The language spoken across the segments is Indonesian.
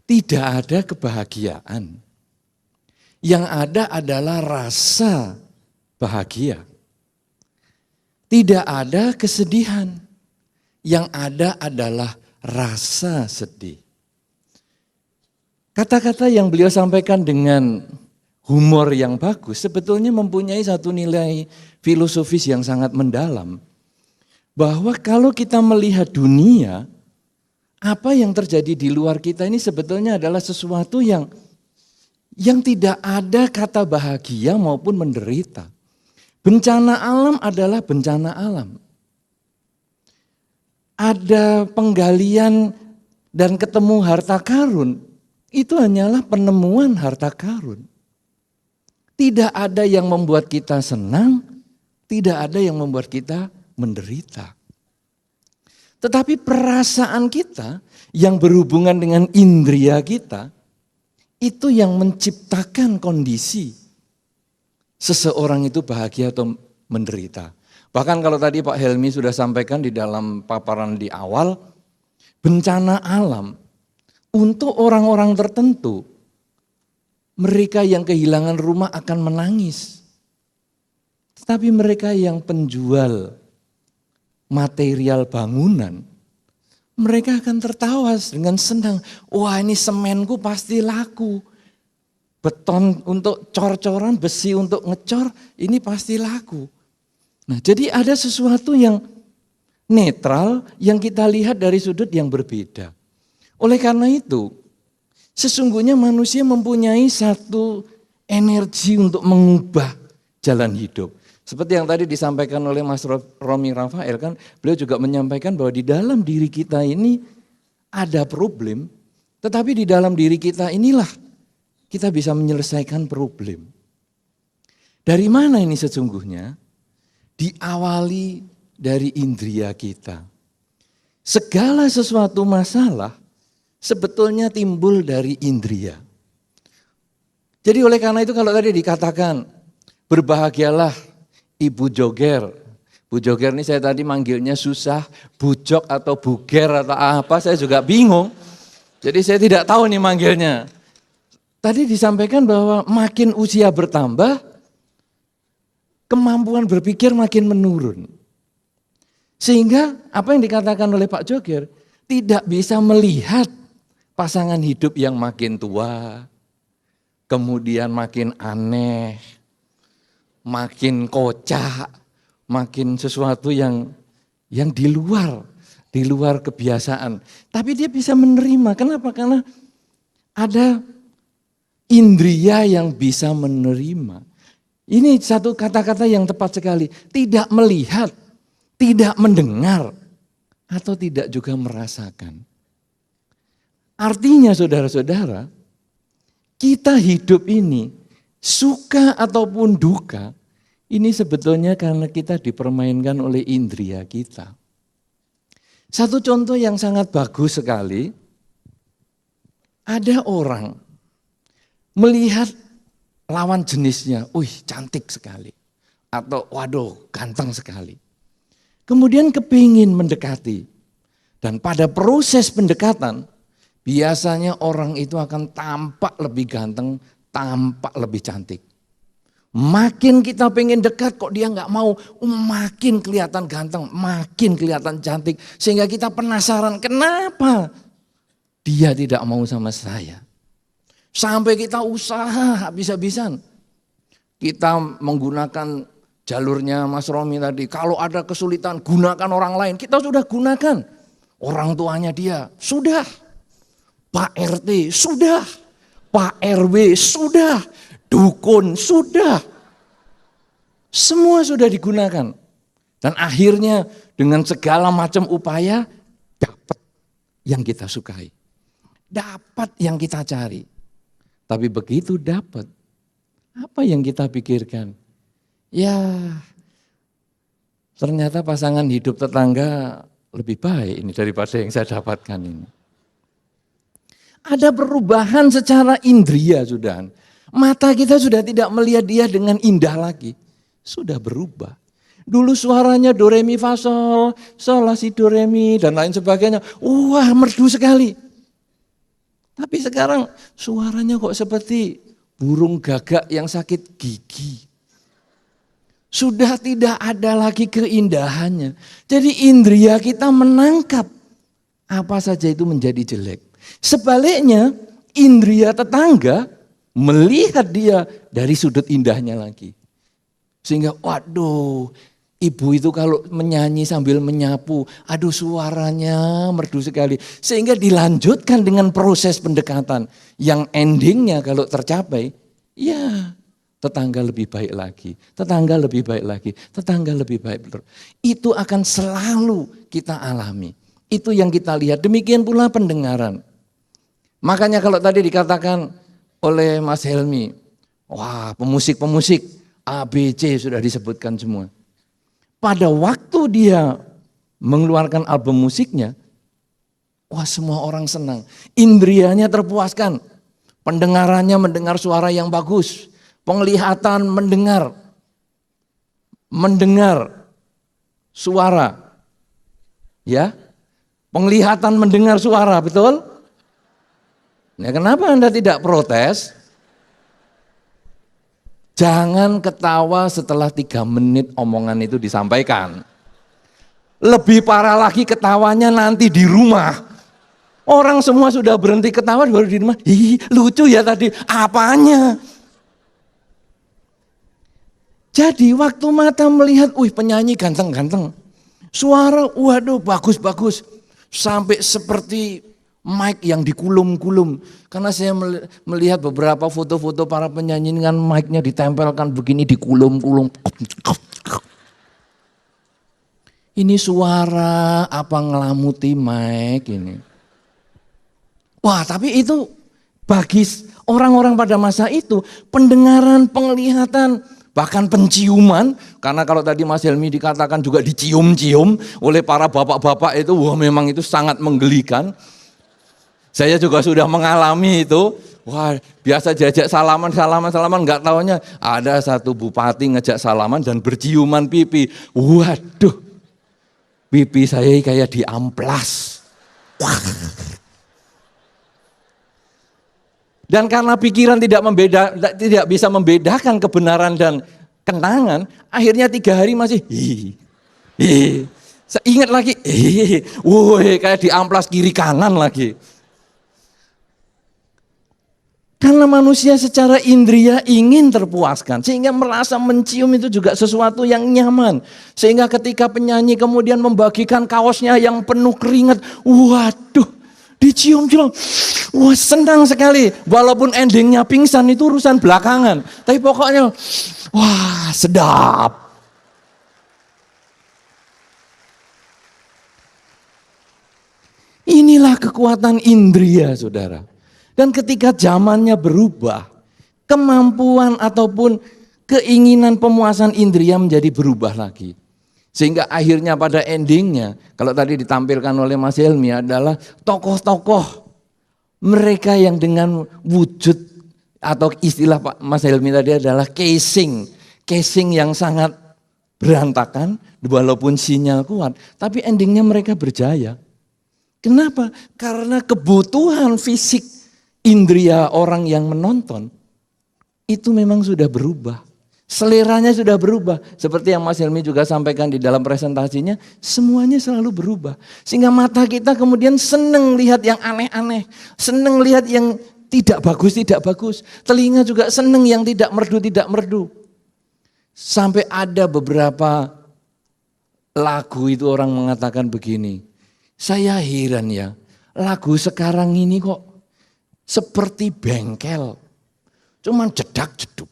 Tidak ada kebahagiaan. Yang ada adalah rasa bahagia. Tidak ada kesedihan. Yang ada adalah rasa sedih. Kata-kata yang beliau sampaikan dengan humor yang bagus sebetulnya mempunyai satu nilai filosofis yang sangat mendalam. Bahwa kalau kita melihat dunia, apa yang terjadi di luar kita ini sebetulnya adalah sesuatu yang tidak ada kata bahagia maupun menderita. Bencana alam adalah bencana alam. Ada penggalian dan ketemu harta karun, itu hanyalah penemuan harta karun. Tidak ada yang membuat kita senang, tidak ada yang membuat kita menderita. Tetapi perasaan kita yang berhubungan dengan indria kita, itu yang menciptakan kondisi seseorang itu bahagia atau menderita. Bahkan kalau tadi Pak Helmi sudah sampaikan di dalam paparan di awal, bencana alam untuk orang-orang tertentu, mereka yang kehilangan rumah akan menangis. Tetapi mereka yang penjual material bangunan, mereka akan tertawa dengan senang. Wah, ini semenku pasti laku. Beton untuk cor-coran, besi untuk ngecor, ini pasti laku. Nah, jadi ada sesuatu yang netral yang kita lihat dari sudut yang berbeda. Oleh karena itu, sesungguhnya manusia mempunyai satu energi untuk mengubah jalan hidup. Seperti yang tadi disampaikan oleh Mas Romi Rafael kan, beliau juga menyampaikan bahwa di dalam diri kita ini ada problem, tetapi di dalam diri kita inilah kita bisa menyelesaikan problem. Dari mana ini sesungguhnya? Diawali dari indria kita. Segala sesuatu masalah sebetulnya timbul dari indria. Jadi oleh karena itu kalau tadi dikatakan berbahagialah Ibu Joger. Bu Joger ini saya tadi manggilnya susah, bujok atau buger atau apa, saya juga bingung. Jadi saya tidak tahu nih manggilnya. Tadi disampaikan bahwa makin usia bertambah, kemampuan berpikir makin menurun. Sehingga apa yang dikatakan oleh Pak Joger, tidak bisa melihat pasangan hidup yang makin tua, kemudian makin aneh, makin kocak, makin sesuatu yang di luar kebiasaan. Tapi dia bisa menerima. Kenapa? Karena ada indria yang bisa menerima. Ini satu kata-kata yang tepat sekali. Tidak melihat, tidak mendengar, atau tidak juga merasakan. Artinya saudara-saudara, kita hidup ini suka ataupun duka, ini sebetulnya karena kita dipermainkan oleh indria kita. Satu contoh yang sangat bagus sekali, ada orang melihat lawan jenisnya, cantik sekali. Atau waduh ganteng sekali. Kemudian kepingin mendekati. Dan pada proses pendekatan, biasanya orang itu akan tampak lebih ganteng, tampak lebih cantik. Makin kita pengen dekat kok dia nggak mau, makin kelihatan ganteng, makin kelihatan cantik. Sehingga kita penasaran kenapa dia tidak mau sama saya. Sampai kita usaha habis-habisan. Kita menggunakan jalurnya Mas Romi tadi. Kalau ada kesulitan gunakan orang lain. Kita sudah gunakan. Orang tuanya dia sudah. Pak RT sudah. Pak RW sudah. Dukun sudah. Semua sudah digunakan. Dan akhirnya dengan segala macam upaya dapat yang kita sukai. Dapat yang kita cari. Tapi begitu dapat, apa yang kita pikirkan? Ya, ternyata pasangan hidup tetangga lebih baik ini daripada yang saya dapatkan ini. Ada perubahan secara indria sudah. Mata kita sudah tidak melihat dia dengan indah lagi. Sudah berubah. Dulu suaranya do re mi fa sol, sol la si do re mi dan lain sebagainya. Wah, merdu sekali. Tapi sekarang suaranya kok seperti burung gagak yang sakit gigi. Sudah tidak ada lagi keindahannya. Jadi indria kita menangkap apa saja itu menjadi jelek. Sebaliknya indria tetangga melihat dia dari sudut indahnya lagi. Sehingga waduh, ibu itu kalau menyanyi sambil menyapu, aduh suaranya merdu sekali. Sehingga dilanjutkan dengan proses pendekatan yang endingnya kalau tercapai, ya tetangga lebih baik lagi, tetangga lebih baik lagi, tetangga lebih baik. Itu akan selalu kita alami. Itu yang kita lihat, demikian pula pendengaran. Makanya kalau tadi dikatakan oleh Mas Helmi, wah pemusik-pemusik A, B, C sudah disebutkan semua. Pada waktu dia mengeluarkan album musiknya, wah semua orang senang. Indrianya terpuaskan, pendengarannya mendengar suara yang bagus, penglihatan mendengar suara. Ya, penglihatan mendengar suara, betul? Nah, kenapa Anda tidak protes? Jangan ketawa setelah 3 menit omongan itu disampaikan. Lebih parah lagi ketawanya nanti di rumah. Orang semua sudah berhenti ketawa baru di rumah. Ih, lucu ya tadi. Apanya? Jadi waktu mata melihat, penyanyi ganteng-ganteng. Suara, waduh bagus-bagus. Sampai seperti mic yang dikulum-kulum. Karena saya melihat beberapa foto-foto para penyanyi dengan mic-nya ditempelkan begini, dikulum-kulum. Ini suara apa ngelamuti mic ini. Wah, tapi itu bagi orang-orang pada masa itu, pendengaran, penglihatan, bahkan penciuman, karena kalau tadi Mas Helmi dikatakan juga dicium-cium oleh para bapak-bapak itu, wah memang itu sangat menggelikan. Saya juga sudah mengalami itu, wah biasa diajak salaman, nggak taunya ada satu bupati ngejak salaman dan berciuman pipi. Waduh, pipi saya kayak diamplas. Wah. Dan karena pikiran tidak bisa membedakan kebenaran dan kenangan, akhirnya 3 hari masih ingat lagi, kayak diamplas kiri kanan lagi. Karena manusia secara indria ingin terpuaskan, sehingga merasa mencium itu juga sesuatu yang nyaman. Sehingga ketika penyanyi kemudian membagikan kaosnya yang penuh keringat, waduh, dicium-cium, wah senang sekali. Walaupun endingnya pingsan itu urusan belakangan, tapi pokoknya, wah sedap. Inilah kekuatan indria, saudara. Dan ketika zamannya berubah, kemampuan ataupun keinginan pemuasan indria menjadi berubah lagi. Sehingga akhirnya pada endingnya, kalau tadi ditampilkan oleh Mas Helmi adalah tokoh-tokoh mereka yang dengan wujud atau istilah Pak Mas Helmi tadi adalah casing yang sangat berantakan walaupun sinyal kuat, tapi endingnya mereka berjaya. Kenapa? Karena kebutuhan fisik indria orang yang menonton itu memang sudah berubah. Seleranya sudah berubah. Seperti yang Mas Helmi juga sampaikan di dalam presentasinya, semuanya selalu berubah. Sehingga mata kita kemudian senang lihat yang aneh-aneh, senang lihat yang tidak bagus. Telinga juga senang yang tidak merdu. Sampai ada beberapa lagu itu orang mengatakan begini, saya heran ya, lagu sekarang ini kok seperti bengkel. Cuman jedak jeduk.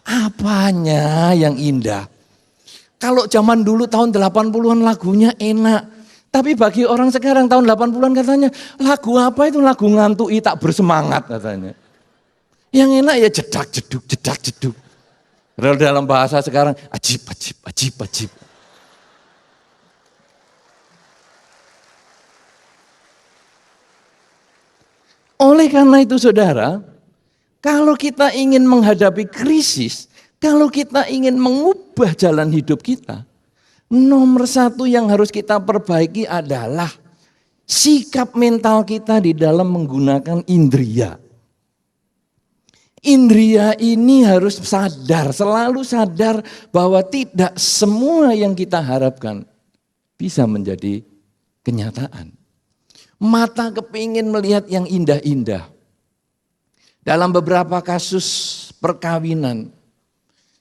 Apanya yang indah? Kalau zaman dulu tahun 80-an lagunya enak. Tapi bagi orang sekarang tahun 80-an katanya, lagu apa itu? Lagu ngantui tak bersemangat katanya. Yang enak ya jedak jeduk. Kalau dalam bahasa sekarang ajib. Oleh karena itu saudara, kalau kita ingin menghadapi krisis, Kalau kita ingin mengubah jalan hidup kita, nomor satu yang harus kita perbaiki adalah sikap mental kita di dalam menggunakan indria. Indria ini harus sadar, selalu sadar bahwa tidak semua yang kita harapkan bisa menjadi kenyataan. Mata kepingin melihat yang indah-indah. Dalam beberapa kasus perkawinan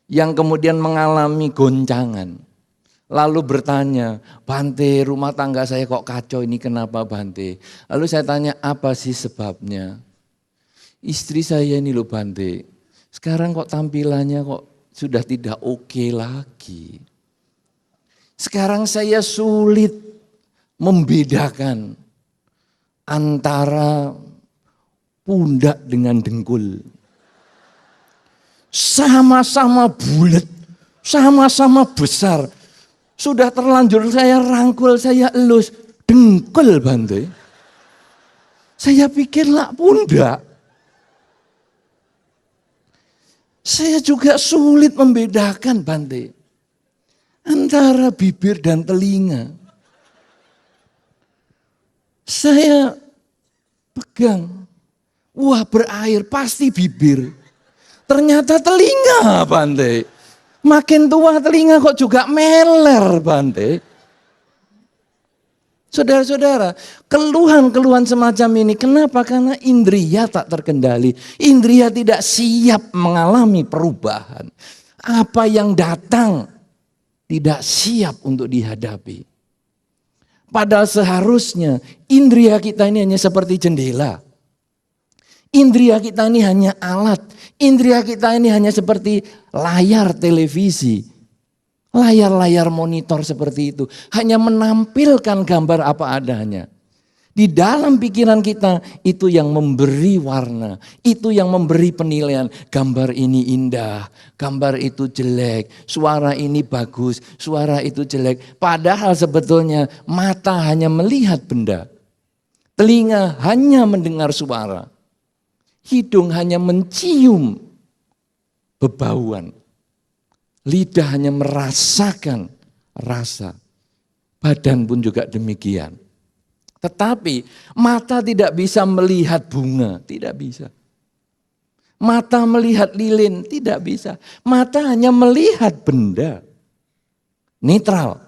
yang kemudian mengalami goncangan. Lalu bertanya, Bante, rumah tangga saya kok kacau, ini kenapa Bante? Lalu saya tanya, apa sih sebabnya? Istri saya ini loh Bante, sekarang kok tampilannya kok sudah tidak oke lagi. Sekarang saya sulit membedakan antara pundak dengan dengkul. Sama-sama bulat, sama-sama besar. Sudah terlanjur saya rangkul, saya elus, dengkul Bante. Saya pikir lah pundak. Saya juga sulit membedakan Bante antara bibir dan telinga. Saya pegang, wah berair pasti bibir. Ternyata telinga Bante. Makin tua telinga kok juga meler Bante. Saudara-saudara, keluhan-keluhan semacam ini kenapa? Karena indria tak terkendali. Indria tidak siap mengalami perubahan. Apa yang datang tidak siap untuk dihadapi. Padahal seharusnya indria kita ini hanya seperti jendela. Indria kita ini hanya alat. Indria kita ini hanya seperti layar televisi. Layar-layar monitor seperti itu. Hanya menampilkan gambar apa adanya. Di dalam pikiran kita itu yang memberi warna. Itu yang memberi penilaian. Gambar ini indah. Gambar itu jelek. Suara ini bagus. Suara itu jelek. Padahal sebetulnya mata hanya melihat benda. Telinga hanya mendengar suara. Hidung hanya mencium bebauan. Lidah hanya merasakan rasa. Badan pun juga demikian. Tetapi mata tidak bisa melihat bunga. Tidak bisa. Mata melihat lilin. Tidak bisa. Mata hanya melihat benda. Netral.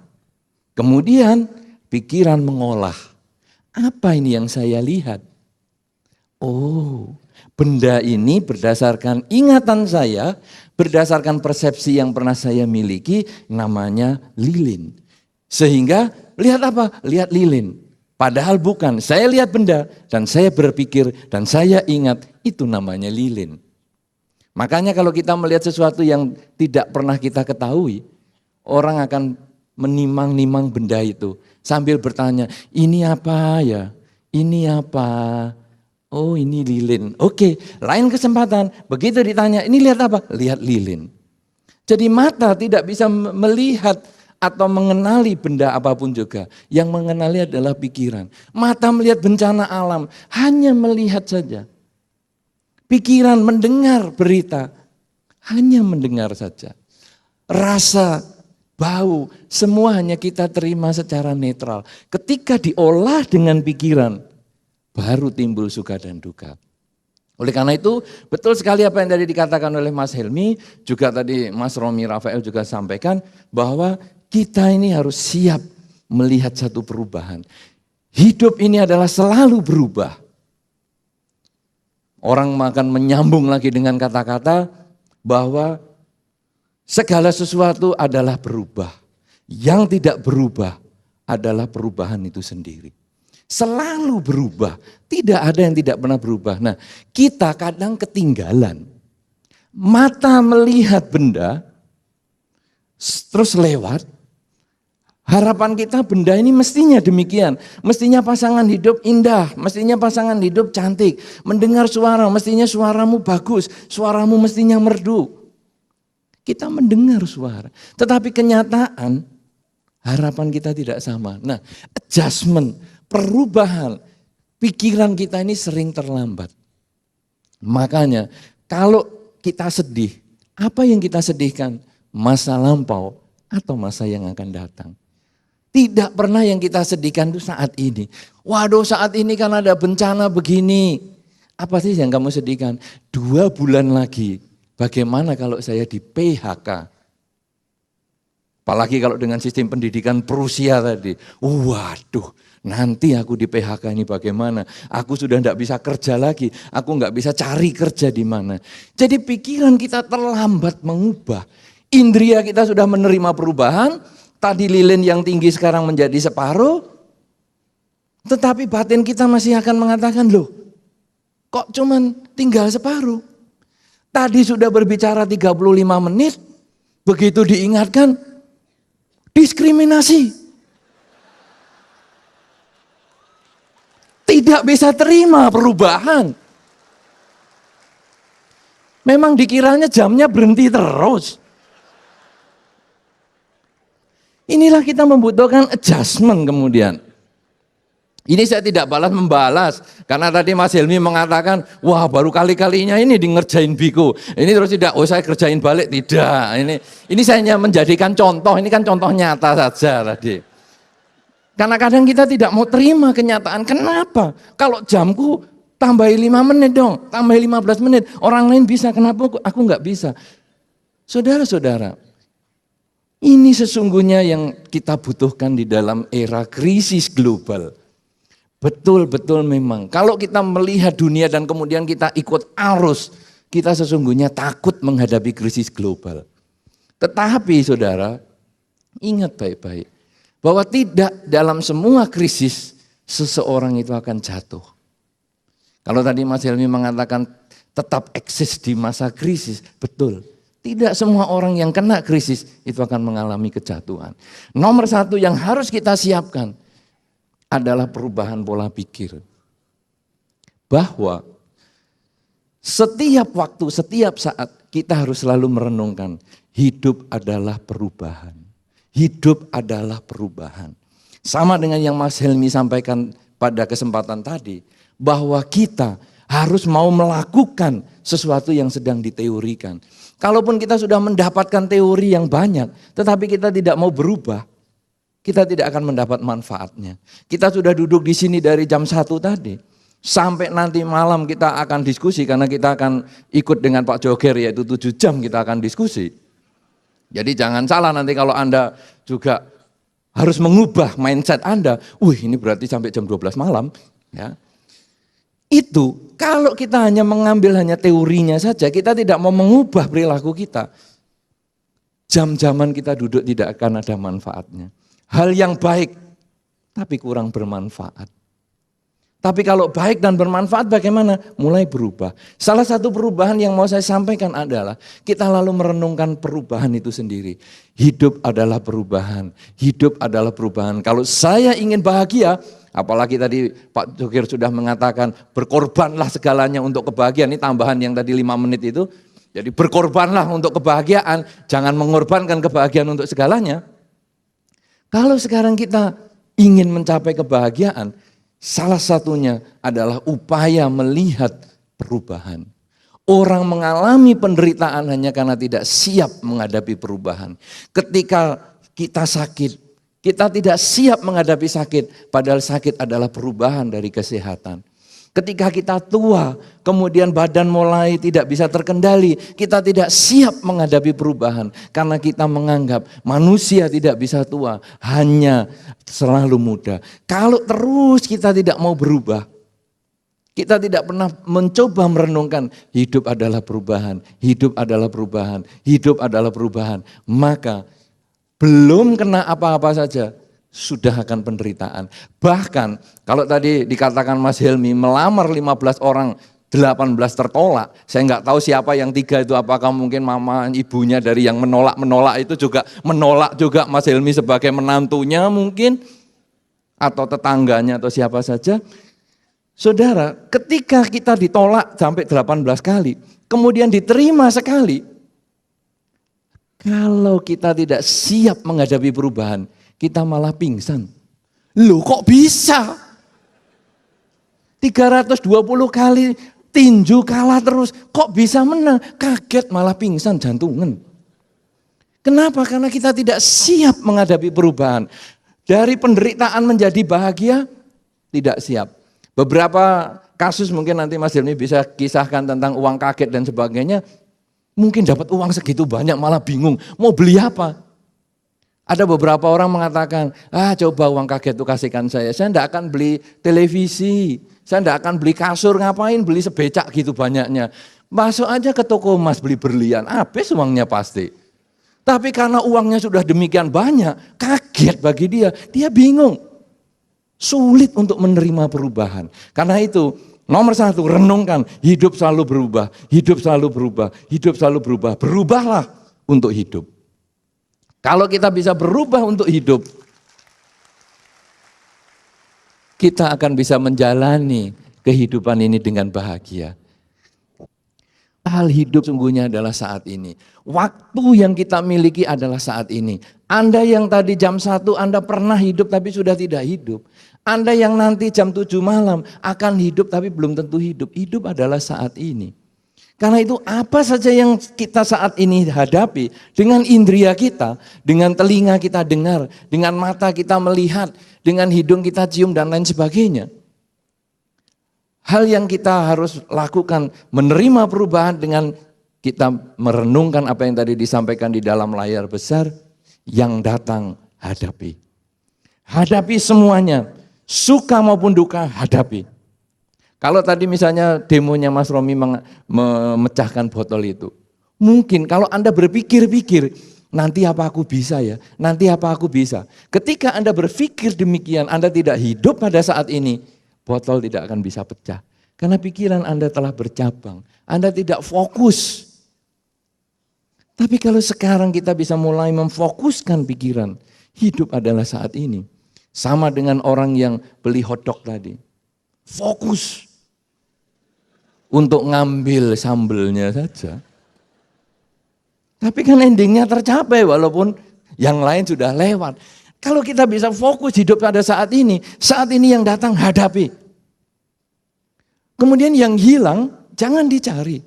Kemudian pikiran mengolah. Apa ini yang saya lihat? Oh, benda ini berdasarkan ingatan saya, berdasarkan persepsi yang pernah saya miliki, namanya lilin. Sehingga lihat apa? Lihat lilin. Padahal bukan, saya lihat benda dan saya berpikir dan saya ingat itu namanya lilin. Makanya kalau kita melihat sesuatu yang tidak pernah kita ketahui, orang akan menimang-nimang benda itu sambil bertanya, ini apa ya? Ini apa? Oh ini lilin. Oke, lain kesempatan. Begitu ditanya, ini lihat apa? Lihat lilin. Jadi mata tidak bisa melihat atau mengenali benda apapun juga. Yang mengenali adalah pikiran. Mata melihat bencana alam, hanya melihat saja. Pikiran mendengar berita, hanya mendengar saja. Rasa, bau, semua hanya kita terima secara netral. Ketika diolah dengan pikiran, baru timbul suka dan duka. Oleh karena itu, betul sekali apa yang tadi dikatakan oleh Mas Helmi, juga tadi Mas Romi Rafael juga sampaikan, bahwa kita ini harus siap melihat satu perubahan. Hidup ini adalah selalu berubah. Orang akan menyambung lagi dengan kata-kata bahwa segala sesuatu adalah berubah. Yang tidak berubah adalah perubahan itu sendiri. Selalu berubah, tidak ada yang tidak pernah berubah. Nah, kita kadang ketinggalan. Mata melihat benda, terus lewat. Harapan kita benda ini mestinya demikian. Mestinya pasangan hidup indah, mestinya pasangan hidup cantik. Mendengar suara, mestinya suaramu bagus, suaramu mestinya merdu. Kita mendengar suara, tetapi kenyataan harapan kita tidak sama. Nah, adjustment, perubahan pikiran kita ini sering terlambat. Makanya kalau kita sedih, Apa yang kita sedihkan? Masa lampau atau masa yang akan datang. Tidak pernah yang kita sedihkan itu saat ini. Waduh, saat ini kan ada bencana begini. Apa sih yang kamu sedihkan? 2 bulan lagi, bagaimana kalau saya di PHK? Apalagi kalau dengan sistem pendidikan Prusia tadi. Waduh, nanti aku di PHK ini bagaimana? Aku sudah tidak bisa kerja lagi, aku nggak bisa cari kerja di mana. Jadi pikiran kita terlambat mengubah. Indria kita sudah menerima perubahan, tadi lilin yang tinggi sekarang menjadi separuh, tetapi batin kita masih akan mengatakan, loh kok cuman tinggal separuh? Tadi sudah berbicara 35 menit, begitu diingatkan, diskriminasi. Tidak bisa terima perubahan. Memang dikiranya jamnya berhenti terus. Inilah kita membutuhkan adjustment kemudian. Ini saya tidak balas membalas, karena tadi Mas Helmi mengatakan, wah baru kali-kalinya ini di ngerjain biku. Ini terus tidak, oh saya kerjain balik, tidak. Ini saya hanya menjadikan contoh, ini kan contoh nyata saja tadi. Karena kadang kita tidak mau terima kenyataan, kenapa? Kalau jamku tambahi 5 menit dong, tambahi 15 menit, orang lain bisa, kenapa aku nggak bisa? Saudara-saudara, ini sesungguhnya yang kita butuhkan di dalam era krisis global. Betul-betul memang. Kalau kita melihat dunia dan kemudian kita ikut arus, kita sesungguhnya takut menghadapi krisis global. Tetapi saudara, ingat baik-baik, bahwa tidak dalam semua krisis seseorang itu akan jatuh. Kalau tadi Mas Helmi mengatakan tetap eksis di masa krisis, betul. Tidak semua orang yang kena krisis itu akan mengalami kejatuhan. Nomor 1 yang harus kita siapkan adalah perubahan pola pikir. Bahwa setiap waktu, setiap saat kita harus selalu merenungkan hidup adalah perubahan. Hidup adalah perubahan. Sama dengan yang Mas Helmi sampaikan pada kesempatan tadi, bahwa kita harus mau melakukan sesuatu yang sedang diteorikan. Kalaupun kita sudah mendapatkan teori yang banyak, tetapi kita tidak mau berubah, kita tidak akan mendapat manfaatnya. Kita sudah duduk di sini dari jam 1 tadi, sampai nanti malam kita akan diskusi, karena kita akan ikut dengan Pak Joger, yaitu 7 jam kita akan diskusi. Jadi jangan salah nanti kalau Anda juga harus mengubah mindset Anda, ini berarti sampai jam 12 malam. Ya. Itu kalau kita hanya mengambil hanya teorinya saja, kita tidak mau mengubah perilaku kita, jam-jaman kita duduk tidak akan ada manfaatnya. Hal yang baik tapi kurang bermanfaat. Tapi kalau baik dan bermanfaat bagaimana? Mulai berubah. Salah satu perubahan yang mau saya sampaikan adalah kita lalu merenungkan perubahan itu sendiri. Hidup adalah perubahan. Hidup adalah perubahan. Kalau saya ingin bahagia, apalagi tadi Pak Joger sudah mengatakan berkorbanlah segalanya untuk kebahagiaan. Ini tambahan yang tadi 5 menit itu. Jadi berkorbanlah untuk kebahagiaan, jangan mengorbankan kebahagiaan untuk segalanya. Kalau sekarang kita ingin mencapai kebahagiaan, salah satunya adalah upaya melihat perubahan. Orang mengalami penderitaan hanya karena tidak siap menghadapi perubahan. Ketika kita sakit, kita tidak siap menghadapi sakit, padahal sakit adalah perubahan dari kesehatan. Ketika kita tua, kemudian badan mulai tidak bisa terkendali, kita tidak siap menghadapi perubahan. Karena kita menganggap manusia tidak bisa tua, hanya selalu muda. Kalau terus kita tidak mau berubah, kita tidak pernah mencoba merenungkan hidup adalah perubahan, hidup adalah perubahan, hidup adalah perubahan. Maka belum kena apa-apa saja, sudah akan penderitaan. Bahkan kalau tadi dikatakan Mas Helmi melamar 15 orang, 18 tertolak. Saya nggak tahu siapa yang 3 itu, apakah mungkin mama ibunya dari yang menolak itu juga menolak juga Mas Helmi sebagai menantunya mungkin, atau tetangganya atau siapa saja. Saudara, ketika kita ditolak sampai 18 kali, kemudian diterima sekali, kalau kita tidak siap menghadapi perubahan, kita malah pingsan. Loh kok bisa? 320 kali tinju kalah terus, kok bisa menang? Kaget malah pingsan jantungan. Kenapa? Karena kita tidak siap menghadapi perubahan. Dari penderitaan menjadi bahagia, tidak siap. Beberapa kasus mungkin nanti Mas Hilmi bisa kisahkan tentang uang kaget dan sebagainya. Mungkin dapat uang segitu banyak malah bingung, mau beli apa? Ada beberapa orang mengatakan, coba uang kaget itu kasihkan saya tidak akan beli televisi, saya tidak akan beli kasur, ngapain beli sebecak gitu banyaknya. Masuk aja ke toko emas beli berlian, habis uangnya pasti. Tapi karena uangnya sudah demikian banyak, kaget bagi dia bingung. Sulit untuk menerima perubahan. Karena itu, nomor satu, renungkan, hidup selalu berubah, hidup selalu berubah, hidup selalu berubah. Berubahlah untuk hidup. Kalau kita bisa berubah untuk hidup, kita akan bisa menjalani kehidupan ini dengan bahagia. Hal hidup sungguhnya adalah saat ini. Waktu yang kita miliki adalah saat ini. Anda yang tadi jam 1 Anda pernah hidup tapi sudah tidak hidup. Anda yang nanti jam 7 malam akan hidup tapi belum tentu hidup. Hidup adalah saat ini. Karena itu apa saja yang kita saat ini hadapi dengan indera kita, dengan telinga kita dengar, dengan mata kita melihat, dengan hidung kita cium dan lain sebagainya. Hal yang kita harus lakukan menerima perubahan dengan kita merenungkan apa yang tadi disampaikan di dalam layar besar, yang datang hadapi. Hadapi semuanya, suka maupun duka hadapi. Kalau tadi misalnya demonya Mas Romi memecahkan botol itu, mungkin kalau Anda berpikir-pikir, nanti apa aku bisa ya, nanti apa aku bisa. Ketika Anda berpikir demikian, Anda tidak hidup pada saat ini, botol tidak akan bisa pecah. Karena pikiran Anda telah bercabang, Anda tidak fokus. Tapi kalau sekarang kita bisa mulai memfokuskan pikiran, hidup adalah saat ini. Sama dengan orang yang beli hotdog tadi. Fokus untuk ngambil sambelnya saja. Tapi kan endingnya tercapai walaupun yang lain sudah lewat. Kalau kita bisa fokus hidup pada saat ini yang datang hadapi. Kemudian yang hilang jangan dicari.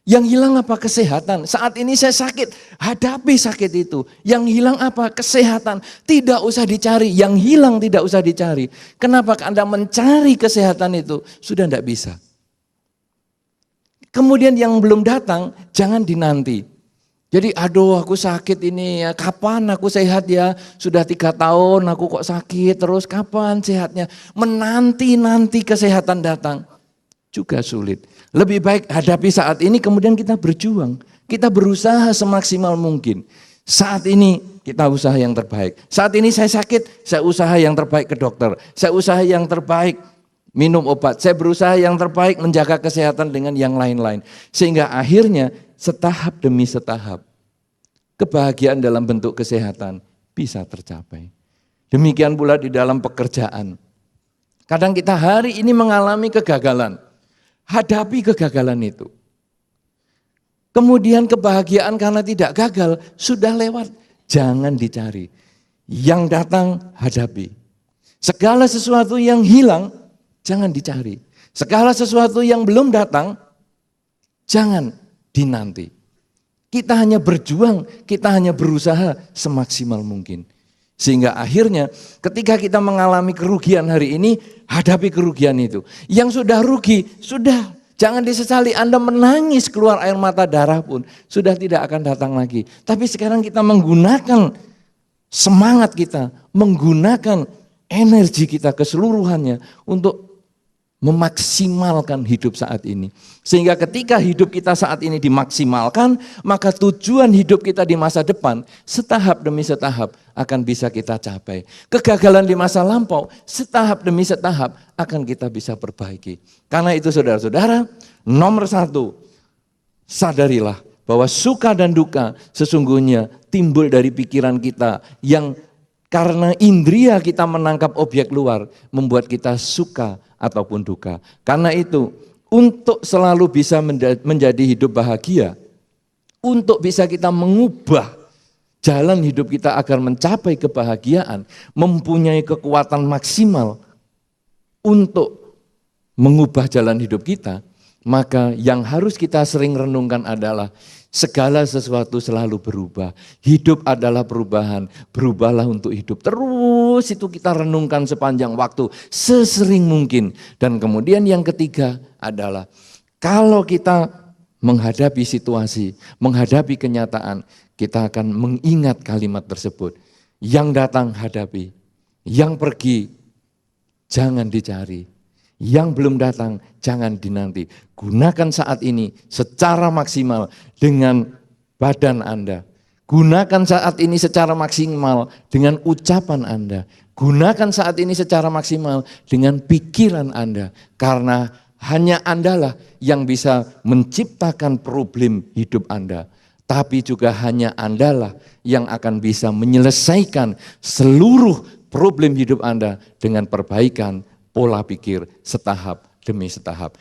Yang hilang apa? Kesehatan. Saat ini saya sakit, hadapi sakit itu. Yang hilang apa? Kesehatan. Tidak usah dicari, yang hilang tidak usah dicari. Kenapa Anda mencari kesehatan itu? Sudah tidak bisa. Kemudian yang belum datang, jangan dinanti. Jadi aduh aku sakit ini ya, kapan aku sehat ya? Sudah 3 tahun aku kok sakit, terus kapan sehatnya? Menanti-nanti kesehatan datang. Juga sulit. Lebih baik hadapi saat ini kemudian kita berjuang. Kita berusaha semaksimal mungkin. Saat ini kita usaha yang terbaik. Saat ini saya sakit, saya usaha yang terbaik ke dokter. Saya usaha yang terbaik minum obat. Saya berusaha yang terbaik menjaga kesehatan dengan yang lain-lain. Sehingga akhirnya setahap demi setahap kebahagiaan dalam bentuk kesehatan bisa tercapai. Demikian pula di dalam pekerjaan. Kadang kita hari ini mengalami kegagalan. Hadapi kegagalan itu. Kemudian kebahagiaan karena tidak gagal sudah lewat. Jangan dicari. Yang datang hadapi. Segala sesuatu yang hilang jangan dicari. Segala sesuatu yang belum datang jangan dinanti. Kita hanya berjuang, kita hanya berusaha semaksimal mungkin. Sehingga akhirnya ketika kita mengalami kerugian hari ini, hadapi kerugian itu. Yang sudah rugi, sudah jangan disesali. Anda menangis keluar air mata darah pun sudah tidak akan datang lagi. Tapi sekarang kita menggunakan semangat kita, menggunakan energi kita keseluruhannya untuk memaksimalkan hidup saat ini. Sehingga ketika hidup kita saat ini dimaksimalkan, maka tujuan hidup kita di masa depan setahap demi setahap akan bisa kita capai. Kegagalan di masa lampau setahap demi setahap akan kita bisa perbaiki. Karena itu saudara-saudara, nomor 1, sadarilah bahwa suka dan duka sesungguhnya timbul dari pikiran kita yang karena indria kita menangkap objek luar membuat kita suka ataupun duka. Karena itu untuk selalu bisa menjadi hidup bahagia, untuk bisa kita mengubah jalan hidup kita agar mencapai kebahagiaan, mempunyai kekuatan maksimal untuk mengubah jalan hidup kita, Maka yang harus kita sering renungkan adalah segala sesuatu selalu berubah. Hidup adalah perubahan, berubahlah untuk hidup. Terus itu kita renungkan sepanjang waktu, sesering mungkin. Dan kemudian yang ketiga adalah kalau kita menghadapi situasi, menghadapi kenyataan, kita akan mengingat kalimat tersebut. Yang datang hadapi, yang pergi jangan dicari. Yang belum datang, jangan dinanti. Gunakan saat ini secara maksimal dengan badan Anda. Gunakan saat ini secara maksimal dengan ucapan Anda. Gunakan saat ini secara maksimal dengan pikiran Anda. Karena hanya Andalah yang bisa menciptakan problem hidup Anda. Tapi juga hanya Andalah yang akan bisa menyelesaikan seluruh problem hidup Anda dengan perbaikan pola pikir setahap demi setahap.